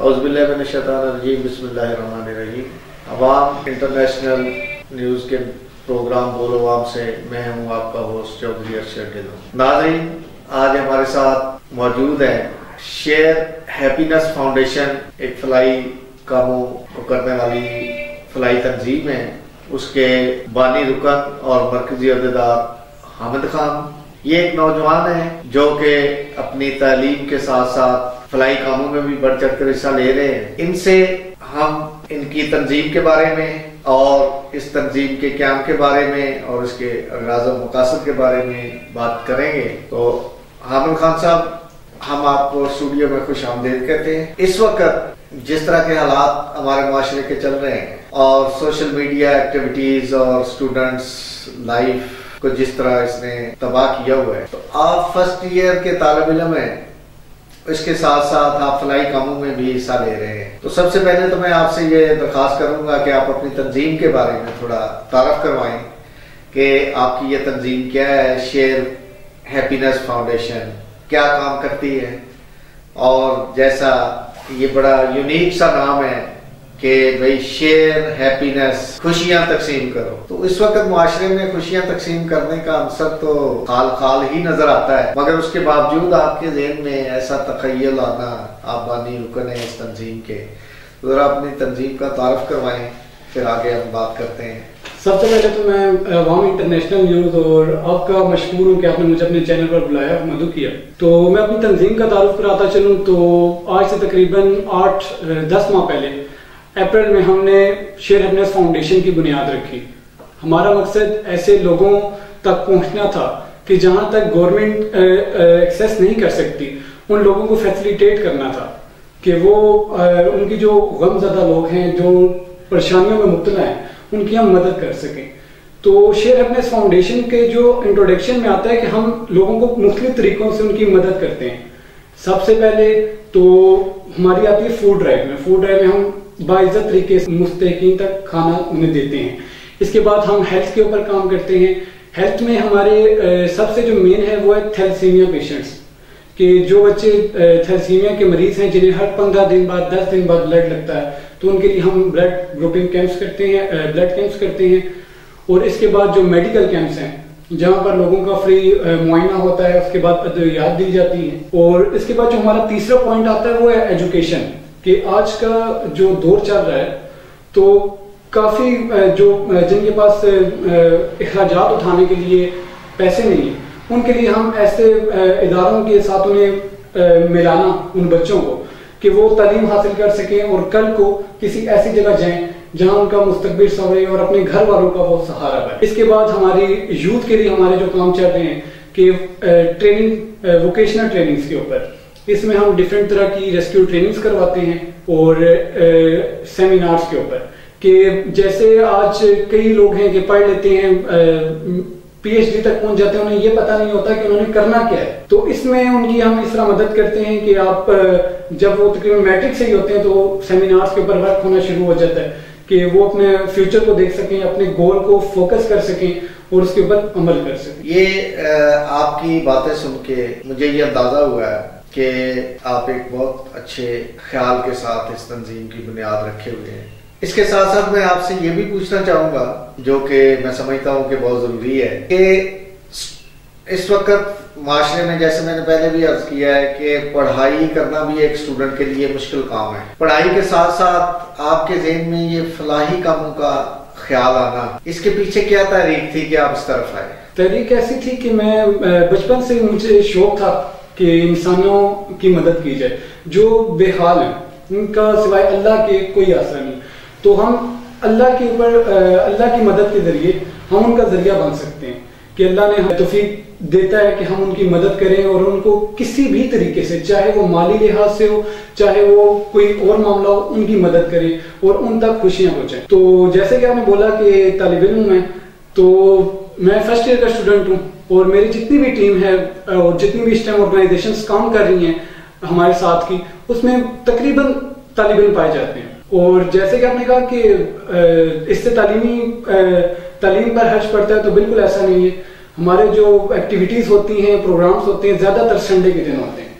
औज़ुबिल्लाहिमिनश्शैतानिर्रजीम बिस्मिल्लाहिर्रहमानिर्रहीम। अवाम international news के programme बोलो अवाम से मैं हूँ आपका होस्ट चौधरी अरशद ढिल्लों। नाज़रीन, आज हमारे साथ मौजूद है शेयर हैप्पीनेस फाउंडेशन, एक फलाई कामों को करने वाली फलाई तंजीम है। उसके बानी रुकन और मरकजी अहदेदार हामिद खान। ये एक नौजवान है जो कि अपनी तालीम के साथ साथ फलाई कामों में भी बढ़ चढ़ कर हिस्सा ले रहे हैं। इनसे हम इनकी तंजीम के बारे में और इस तंजीम के क्याम के बारे में और इसके अगराज़ और मकासद के बारे में बात करेंगे। तो हामिद खान साहब, हम आपको स्टूडियो में खुश आमदीद कहते हैं। इस वक्त जिस तरह के हालात हमारे माशरे के चल रहे हैं और सोशल मीडिया एक्टिविटीज और स्टूडेंट्स लाइफ को जिस तरह इसने तबाह किया हुआ है, तो आप फर्स्ट ईयर के तालिब इल्म हैं, इसके साथ साथ आप फलाई कामों में भी हिस्सा ले रहे हैं। तो सबसे पहले तो मैं आपसे ये दरख्वास्त करूंगा कि आप अपनी तंजीम के बारे में थोड़ा तारफ करवाएं कि आपकी ये तंजीम क्या है। शेयर हैप्पीनेस फाउंडेशन क्या काम करती है, और जैसा ये बड़ा यूनिक सा नाम है कि भाई शेयर हैप्पीनेस, खुशियां तकसीम करो, तो इस वक्त मुआशरे में खुशियां तकसीम करने का अवसर तो खाल खाल ही नजर आता है, मगर उसके बावजूद आपके ज़हन में ऐसा तखय्युल आना, आप बानी रुकन है इस तंजीम के, जरा अपनी तंजीम का तारुफ करवाएं, फिर आगे हम बात करते हैं। सबसे पहले तो मैं अवाम इंटरनेशनल न्यूज़ और आपका मशकूर हूँ कि आपने मुझे अपने चैनल पर बुलाया, मदद किया। तो मैं अपनी तंजीम का तारुफ कराता चलूँ तो आज से तकरीबन 8-10 माह पहले अप्रैल में हमने शेयर हैप्पीनेस फाउंडेशन की बुनियाद रखी। हमारा मकसद ऐसे लोगों तक पहुंचना था कि जहां तक गवर्नमेंट एक्सेस नहीं कर सकती, उन लोगों को फैसिलिटेट करना था कि वो उनकी जो गमज़दा लोग हैं, जो परेशानियों में मुब्तला हैं, उनकी हम मदद कर सकें। तो शेयर हैप्पीनेस फाउंडेशन के जो इंट्रोडक्शन में आता है कि हम लोगों को मुख्तलिफ तरीकों से उनकी मदद करते हैं। सबसे पहले तो हमारी आती है फूड ड्राइव में। फूड ड्राइव में हम बाइज्जत तरीके से मुस्तहिकीन तक खाना उन्हें देते हैं। इसके बाद हम हेल्थ के ऊपर काम करते हैं। हेल्थ में हमारे सबसे जो मेन है वो है थैलेसीमिया पेशेंट्स, कि जो बच्चे थैलेसीमिया के मरीज हैं जिन्हें हर 15 दिन बाद 10 दिन बाद ब्लड लगता है, तो उनके लिए हम ब्लड ग्रुपिंग कैंप्स करते हैं, ब्लड कैंप्स करते हैं। और इसके बाद जो मेडिकल कैंप्स हैं जहाँ पर लोगों का फ्री मुआयना होता है, उसके बाद अदवियात दी जाती हैं। और इसके बाद जो हमारा तीसरा पॉइंट आता है वो है एजुकेशन, कि आज का जो दौर चल रहा है तो काफी जो जिनके पास अखराजात उठाने के लिए पैसे नहीं है, उनके लिए हम ऐसे इदारों के साथ उन्हें मिलाना, उन बच्चों को, कि वो तालीम हासिल कर सकें और कल को किसी ऐसी जगह जाएं जहां उनका मुस्तकबिल संवरे और अपने घर वालों का वो सहारा बने। इसके बाद हमारी यूथ के लिए हमारे जो काम चल रहे हैं कि ट्रेनिंग, वोकेशनल ट्रेनिंग्स के ऊपर, इसमें हम डिफरेंट तरह की रेस्क्यू ट्रेनिंग्स करवाते हैं और सेमिनार्स के ऊपर, कि जैसे आज कई लोग हैं कि पढ़ लेते हैं, पीएचडी तक पहुंच जाते हैं, उन्हें ये पता नहीं होता कि उन्होंने करना क्या है। तो इसमें उनकी हम इस तरह मदद करते हैं कि आप जब वो तकरीबन मैट्रिक से ही होते हैं तो सेमिनार्स के ऊपर वर्क होना शुरू हो जाता है कि वो अपने फ्यूचर को देख सकें, अपने गोल को फोकस कर सकें और उसके ऊपर अमल कर सकें। ये आपकी बातें सुन के मुझे ये अंदाजा हुआ है कि आप एक बहुत अच्छे ख्याल के साथ इस तंजीम की बुनियाद रखे हुए हैं। इसके साथ साथ मैं आपसे ये भी पूछना चाहूंगा, जो कि मैं समझता हूँ कि बहुत जरूरी है, कि इस वक्त माशरे में, जैसे मैंने पहले भी अर्ज किया है, कि पढ़ाई करना भी एक स्टूडेंट के लिए मुश्किल काम है। पढ़ाई के साथ साथ आपके ज़हन में ये फलाही कामों का ख्याल आना, इसके पीछे क्या तहरीक थी कि आप इस तरफ आए? तहरीक ऐसी थी कि मैं बचपन से मुझे शौक था कि इंसानों की मदद की जाए, जो बेहाल हैं, उनका सिवाय अल्लाह के कोई आसरा नहीं। तो हम अल्लाह के ऊपर, अल्लाह की मदद के जरिए हम उनका जरिया बन सकते हैं, कि अल्लाह ने हमें तौफीक देता है कि हम उनकी मदद करें और उनको किसी भी तरीके से, चाहे वो माली लिहाज से हो, चाहे वो कोई और मामला हो, उनकी मदद करें और उन तक खुशियां पहुंचाएं। तो जैसे कि आपने बोला कि तालिब इल्म में, तो मैं फर्स्ट ईयर का स्टूडेंट हूँ और मेरी जितनी भी टीम है और जितनी भी स्टेम ऑर्गेनाइजेशंस काम कर रही हैं हमारे साथ की, उसमें तकरीबन तालिब इल्म पाए जाते हैं। और जैसे कि आपने कहा कि इससे तालीम पर हर्ज पड़ता है, तो बिल्कुल ऐसा नहीं है। हमारे जो एक्टिविटीज होती हैं, प्रोग्राम्स होते हैं, ज्यादातर संडे के दिन होते हैं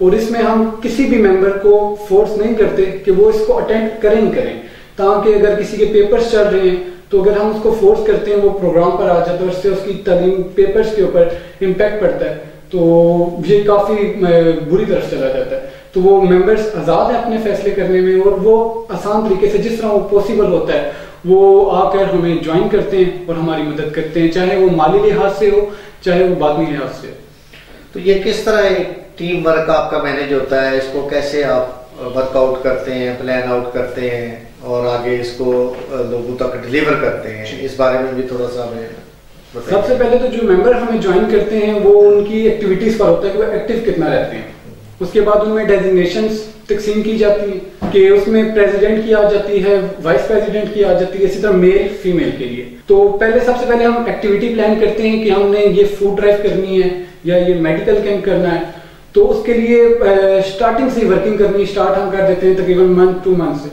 और इसमें हम किसी भी मेंबर को फोर्स नहीं करते कि वो इसको अटेंड करें ही करें, ताकि अगर किसी के पेपर्स चल रहे हैं तो अगर हम उसको फोर्स करते हैं वो प्रोग्राम पर आ जाता है, उससे उसकी तालीम पेपर्स के ऊपर इम्पैक्ट पड़ता है, तो ये काफी बुरी तरफ चला जाता है। तो वो मेंबर्स आजाद है अपने फैसले करने में, और वो आसान तरीके से जिस तरह वो पॉसिबल होता है वो आकर हमें ज्वाइन करते हैं और हमारी मदद करते हैं, चाहे वो माली लिहाज से हो चाहे वो बातमी लिहाज से। तो ये किस तरह एक टीम वर्क आपका मैनेज होता है, इसको कैसे आप वर्कआउट करते हैं, प्लान आउट करते हैं और आगे इसको लोगों तक डिलीवर करते हैं, इस बारे में भी थोड़ा सा हमें बताइए। सबसे पहले तो जो मेंबर हमें ज्वाइन करते हैं वो उनकी एक्टिविटीज पर होता है कि वो एक्टिव कितना रहते हैं। उसके बाद उनमें डेजिग्नेशंस तकसीम की जाती है कि उसमें प्रेसिडेंट की आ जाती है, वाइस प्रेसिडेंट की आ जाती है, इसी तरह मेल फीमेल के लिए। तो सबसे पहले हम एक्टिविटी प्लान करते हैं कि हमने ये फूड ड्राइव करनी है या ये मेडिकल कैंप करना है, तो उसके लिए स्टार्टिंग से वर्किंग करनी स्टार्ट हम कर देते हैं तकरीबन मंथ 2 मंथ से।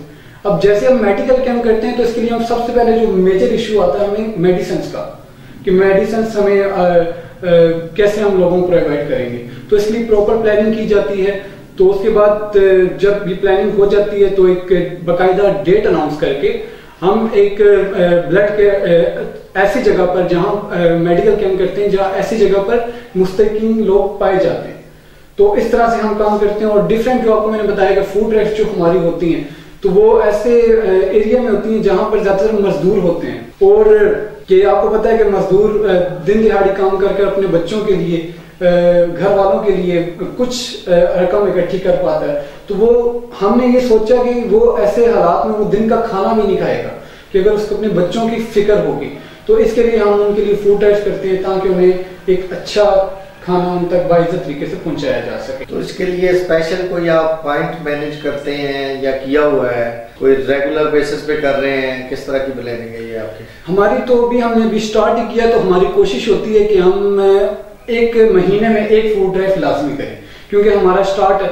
अब जैसे हम मेडिकल कैंप करते हैं तो इसके लिए हम सबसे पहले जो मेजर इशू आता है हमें मेडिसिन का, कि मेडिसिन हमें कैसे हम लोगों को प्रोवाइड करेंगे, तो इसलिए प्रॉपर प्लानिंग की जाती है। तो उसके बाद जब ये प्लानिंग हो जाती है तो एक बाकायदा डेट अनाउंस करके हम एक ब्लड के ऐसी जगह पर जहां मेडिकल कैंप करते हैं जहां ऐसी जगह पर मुस्तकीन लोग पाए जाते हैं, तो इस तरह से हम काम करते हैं। और डिफरेंट जो आपको मैंने बताया कि फूड ड्राइव जो हमारी होती हैं तो वो ऐसे एरिया में होती हैं जहां पर ज्यादातर मजदूर होते हैं, और कि आपको पता है कि मजदूर दिन दिहाड़ी काम करके अपने बच्चों के लिए, घर वालों के लिए कुछ रकम इकट्ठी कर पाता है। तो वो हमने ये सोचा कि वो ऐसे हालात में वो दिन का खाना भी नहीं खाएगा, कि अगर उसको अपने बच्चों की फिक्र होगी, तो इसके लिए हम उनके लिए फूड ड्राइव करते हैं ताकि उन्हें एक अच्छा खाना उन तक बाइज्जत तरीके से पहुंचाया जा सके। तो इसके लिए स्पेशल कोई आप पॉइंट मैनेज करते हैं या किया हुआ है, कोई रेगुलर बेसिस पे कर रहे हैं, किस तरह की प्लानिंग है ये आपकी? हमारी तो अभी हमने अभी स्टार्ट ही किया, तो हमारी कोशिश होती है कि हम एक महीने में एक फूड ड्राइव लाजमी करें, क्योंकि हमारा स्टार्ट है।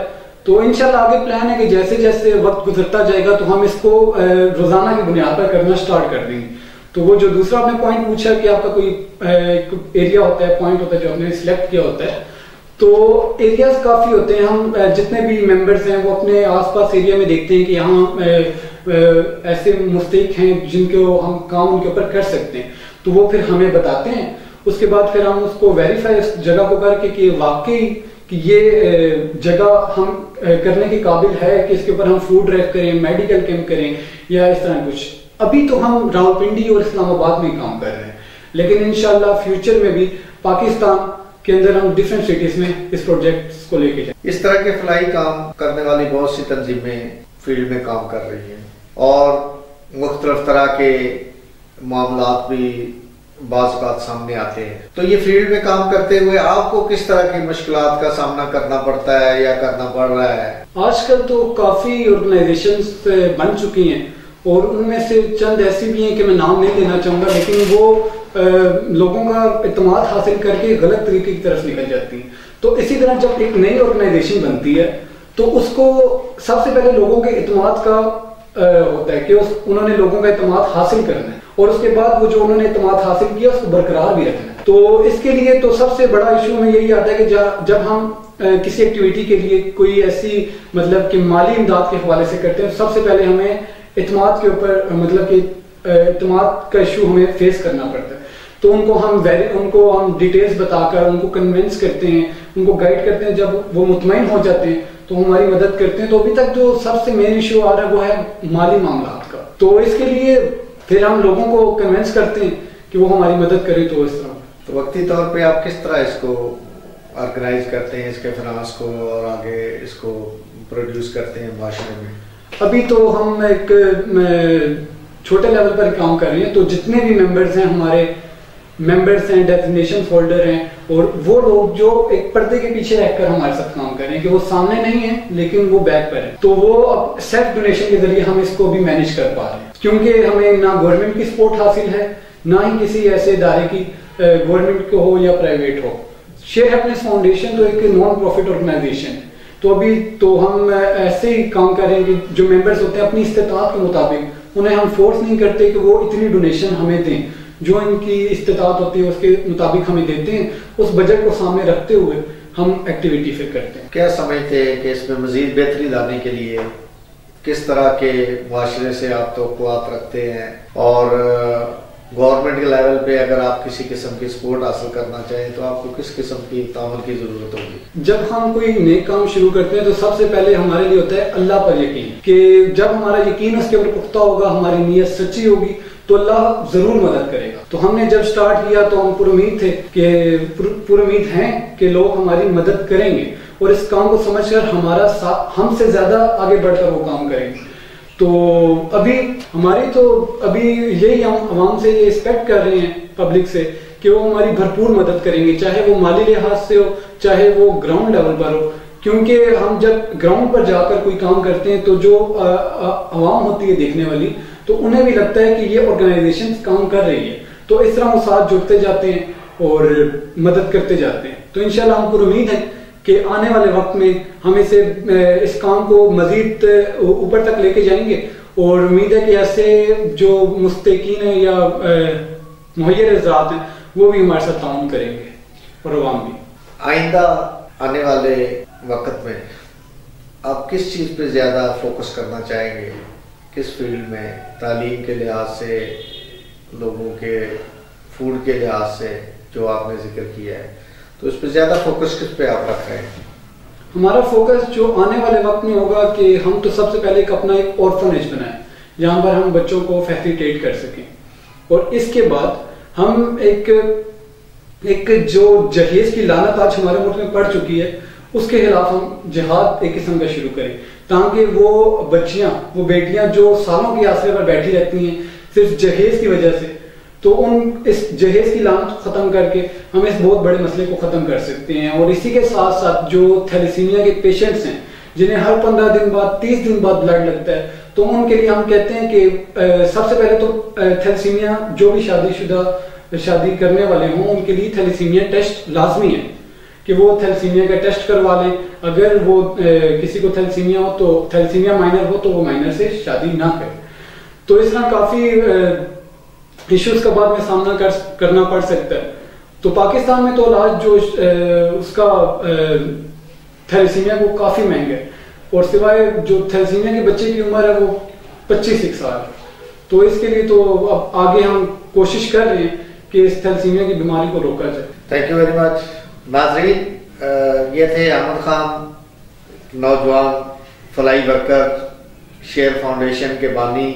तो इंशाल्लाह आगे प्लान है कि जैसे जैसे वक्त गुजरता जाएगा तो हम इसको रोजाना की बुनियाद पर करना स्टार्ट कर देंगे। तो वो जो दूसरा आपने पॉइंट पूछा कि आपका कोई एरिया होता है, पॉइंट होता है जो आपने सिलेक्ट किया होता है, तो एरियाज काफी होते हैं। हम जितने भी मेंबर्स हैं वो अपने आसपास एरिया में देखते हैं कि यहाँ ऐसे मुस्तहिक हैं जिनको हम काम उनके ऊपर कर सकते हैं, तो वो फिर हमें बताते हैं। उसके बाद फिर हम उसको वेरीफाई उस जगह को करके कि वाकई कि ये जगह हम करने के काबिल है कि इसके ऊपर हम फूड ड्राइव करें, मेडिकल कैंप करें या इस तरह कुछ। अभी तो हम रावलपिंडी और इस्लामाबाद में काम कर रहे हैं, लेकिन इंशाल्लाह फ्यूचर में भी पाकिस्तान के अंदर हम डिफरेंट सिटीज में इस प्रोजेक्ट को लेके जाएं। इस तरह के फलाई काम करने वाली बहुत सी तंजीमें फील्ड में काम कर रही हैं और मुख्तलिफ तरह के मामलात भी बाज़ सामने आते हैं। तो ये फील्ड में काम करते हुए आपको किस तरह की मुश्किलात का सामना करना पड़ता है या करना पड़ रहा है? आजकल तो काफी ऑर्गेनाइजेशंस बन चुकी हैं और उनमें से चंद ऐसी भी हैं कि मैं नाम नहीं लेना चाहूंगा, लेकिन वो लोगों का इत्मीनान हासिल करके गलत तरीके की तरफ निकल जाती हैं। तो इसी तरह जब एक नई ऑर्गेनाइजेशन बनती है तो उसको सबसे पहले लोगों के इत्मीनान का होता है कि उन्होंने लोगों का इत्मीनान हासिल करना है, और उसके बाद वो जो उन्होंने इत्मीनान हासिल किया उसको बरकरार भी रखना है। तो इसके लिए तो सबसे बड़ा इशू में यही आता है कि जब हम किसी एक्टिविटी के लिए कोई ऐसी मतलब कि माली इमदाद के हवाले से करते हैं, सबसे पहले हमें इत्मीनान के ऊपर मतलब कि इत्मीनान का इशू हमें फेस करना पड़ता है। तो उनको हम डिटेल्स बताकर उनको कन्विंस करते हैं, उनको गाइड करते हैं। जब वो मुतमईन हो जाते हैं तो हमारी मदद करते हैं। तो अभी तक जो सबसे मेन इशू आ रहा है वो है माली मामलात का। तो इसके लिए फिर हम लोगों को कन्विंस करते हैं कि वो हमारी मदद करें। तो इस तरह तो वक्ती तौर पे आप किस तरह इसको ऑर्गेनाइज करते हैं, इसके फाइनेंस को, और आगे इसको प्रोड्यूस करते हैं माशरे में? अभी तो हम एक छोटे लेवल पर काम कर रहे हैं। तो जितने भी मेंबर्स हैं हमारे मेंबर्स हैं, डेजिग्नेशन होल्डर हैं, और वो लोग जो एक पर्दे के पीछे रहकर हमारे साथ काम कर रहे हैं कि वो सामने नहीं है लेकिन वो बैक पर है। तो वो अब सेल्फ डोनेशन के जरिए हम इसको भी मैनेज कर पा रहे हैं, क्योंकि हमें ना गवर्नमेंट की सपोर्ट हासिल है, ना ही किसी ऐसे इदारे की, गवर्नमेंट को हो या प्राइवेट हो। शेयर हैप्पीनेस फाउंडेशन तो एक नॉन प्रॉफिट ऑर्गेनाइजेशन है। तो अभी तो हम ऐसे ही काम कर रहे हैं कि जो मेंबर्स होते हैं अपनी इस्तेताअत के मुताबिक, उन्हें हम फोर्स नहीं करते कि वो इतनी डोनेशन हमें दें, जो इनकी इस्तेताअत होती है उसके मुताबिक हमें देते हैं। उस बजट को सामने रखते हुए हम एक्टिविटी फिर करते हैं। क्या समझते हैं कि इसमें मजीद बेहतरी लाने के लिए किस तरह के माशरे से आप तवक्कुआत रखते हैं, और गवर्नमेंट के लेवल पे अगर आप किसी किस्म की सपोर्ट हासिल करना चाहें तो आपको किस किस्म की तामल की जरूरत होगी? जब हम कोई नेक काम शुरू करते हैं तो सबसे पहले हमारे लिए होता है अल्लाह पर यकीन, कि जब हमारा यकीन उसके ऊपर पुख्ता होगा, हमारी नीयत सच्ची होगी तो अल्लाह जरूर मदद करेगा। तो हमने जब स्टार्ट किया तो हम पुरुमीद थे कि पुरुमीद हैं कि लोग हमारी मदद करेंगे और इस काम को समझकर हमारा हमसे ज्यादा आगे बढ़कर वो काम करेंगे। तो अभी यही हम आवाम से ये एक्सपेक्ट कर रहे हैं, पब्लिक से, कि वो हमारी भरपूर मदद करेंगे, चाहे वो माली लिहाज से हो, चाहे वो ग्राउंड लेवल पर हो। क्योंकि हम जब ग्राउंड पर जाकर कोई काम करते हैं तो जो आवाम होती है देखने वाली, तो उन्हें भी लगता है कि ये ऑर्गेनाइजेशन काम कर रही है, तो इस तरह वो साथ जुड़ते जाते हैं और मदद करते जाते हैं। तो इंशाल्लाह हम उम्मीद है कि आने वाले वक्त में हम इस काम को मजीद ऊपर तक लेके जाएंगे, और उम्मीद है कि ऐसे जो मुस्तकीन है या मुहैयर ज़ात हैं वो भी हमारे साथ ताउन करेंगे और अवाम भी। आइंदा आने वाले वक्त में आप किस चीज़ पे ज़्यादा फोकस करना चाहेंगे? किस फील्ड में? तालीम के लिहाज से, लोगों के फूड के लिहाज से जो आपने जिक्र किया है, तो इस पर ज्यादा फोकस किस पे आप रख रहे हैं? हमारा फोकस जो आने वाले वक्त में होगा कि हम तो सबसे पहले अपना एक ऑर्फनेज बनाएं जहां पर हम बच्चों को फैसिलिटेट कर सकें, और इसके बाद हम एक जो जहेज की लानत आज हमारे मुल्क में पड़ चुकी है उसके खिलाफ हम जिहाद एक किस्म का शुरू करें, ताकि वो बेटियां जो सालों के आसरे पर बैठी रहती हैं सिर्फ जहेज की वजह से, तो इस जहेज की लानत को खत्म करके हम इस बहुत बड़े मसले को खत्म कर सकते हैं। और इसी के साथ साथ जो थैलेसीमिया के पेशेंट्स हैं जिन्हें हर 15 दिन बाद 30 दिन बाद ब्लड लगता है, तो उनके लिए हम कहते हैं कि सबसे पहले तो थैलेसीमिया जो भी शादी करने वाले हों उनके लिए थैलेसीमिया टेस्ट लाजमी है कि वो थैलेसीमिया का टेस्ट करवा लें। अगर वो किसी को थैलेसीमिया हो तो थैलेसीमिया माइनर हो तो वो माइनर से शादी ना करे। तो इस तरह काफी इश्यूज का बाद में सामना करना पड़ सकता है। तो पाकिस्तान में तो इलाज जो उसका थैलेसीमिया वो काफी महंगा है, और सिवाय जो थैलेसीमिया के बच्चे की उम्र है वो 25 साल, तो इसके लिए तो अब आगे हम कोशिश कर रहे हैं कि इस थैलेसीमिया की बीमारी को रोका जाए। Thank you very much. नाज़रीन, ये थे अहमद खान, नौजवान फलाई वर्कर, शेर फाउंडेशन के बानी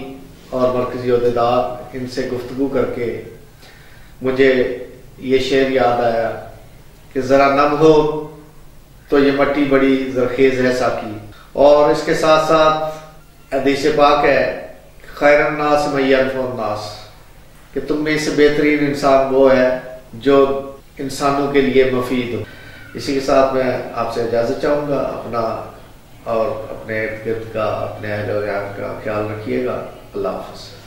और मरकजी ओहदेदार। इनसे गुफ्तगू करके मुझे ये शेर याद आया कि जरा नम हो तो ये मट्टी बड़ी जरखेज है साकी, और इसके साथ साथ हदीस पाक है खैरुन नास मय्यनफुन नास, कि तुम में से बेहतरीन इंसान वो है जो इंसानों के लिए मुफीद हो। इसी के साथ मैं आपसे इजाजत चाहूंगा। अपना और अपने इर्द गिर्द का, अपने अहल व यार का ख्याल रखिएगा। अल्लाह हाफ़िज़।